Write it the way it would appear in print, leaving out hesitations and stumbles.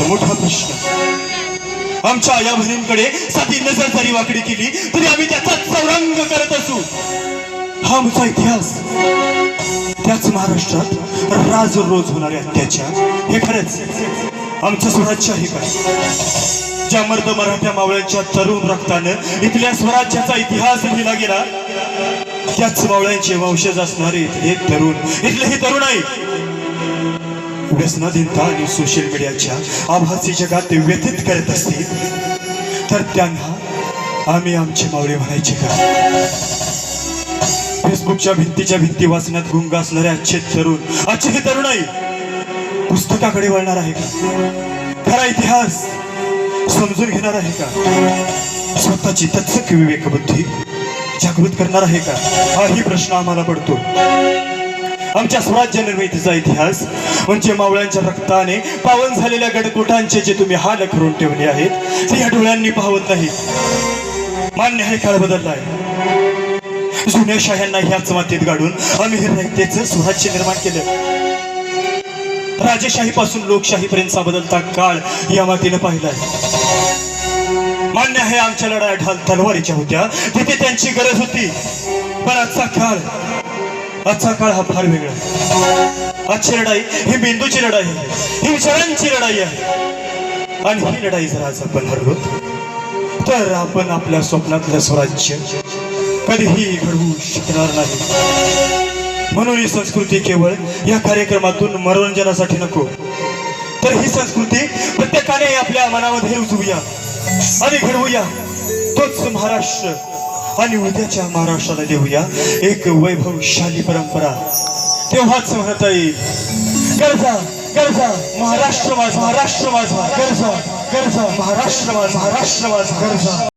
मोठा प्रश्न। आमच्या आया बहिणींकडे साधी नजर जरी वाकडी केली तरी आम्ही त्याचा चौरंग करत असू। हा आमचा इतिहास। त्याच महाराष्ट्रात राज रोज होणारे अत्याचार हे खरंच आमचं स्वराज्य आहे का? ज्या मर्द मराठ्या मावळ्यांच्या तरुण रक्तानं इथल्या स्वराज्याचा इतिहास लिहिला गेला, त्याच मावळ्यांचे वंशज असणारे इथले हे तरुण आहे व्यसनाधीनता आणि सोशल मीडियाच्या आभासी जगात ते व्यतीत करत असतील तर त्यांना आम्ही आमचे मावळे म्हणायचे का? फेसबुकच्या भिंतीच्या भिंती वाचण्यात गुंग असणारे आजचे हे तरुण आहे पुस्तकाकडे वळणार आहे का? खरा इतिहास समजून घेणार आहे का? स्वतःची तत्सक विवेकबुद्धी जागृत करणार आहे का? हाही प्रश्न आम्हाला पडतो। आमच्या स्वराज्य निर्मितीचा इतिहास म्हणजे मावळ्यांच्या रक्ताने पावन झालेल्या गडकोटांचे जे तुम्ही हाल करून ठेवले आहेत ते या डोळ्यांनी पाहत नाहीत। मान्य आहे, काळ बदललाय। जुन्या शाह्यांना ह्याच मातीत गाडून आम्ही हे रयतेचं स्वराज्य निर्माण केलं। राजेशाहीपासून लोकशाहीपर्यंतचा बदलता काळ या मातीनं पाहिलाय। मान्य आहे, आमच्या लढाया ढाल तलवारीच्या होत्या, तिथे त्यांची गरज होती, पण आजचा काळ हा फार वेगळा आहे। आजची लढाई ही मेंदूची लढाई आहे, ही विचारांची लढाई आहे। आणि ही लढाई जर आज आपण हरलो तर आपण आपल्या स्वप्नातलं स्वराज्य कधीही घडवू शकणार नाही। म्हणून ही संस्कृती केवळ या कार्यक्रमातून मनोरंजनासाठी नको, तर ही संस्कृती प्रत्येकाने आपल्या मनामध्ये रुजवूया आणि घडवूया। तोच महाराष्ट्र आणि उद्याच्या महाराष्ट्राला देऊया एक वैभवशाली परंपरा। तेव्हाच म्हणता येईल गरजा गरजा महाराष्ट्र माझा, महाराष्ट्र माझा, गरजा गरजा महाराष्ट्र माझा, महाराष्ट्र माझा, गरजा।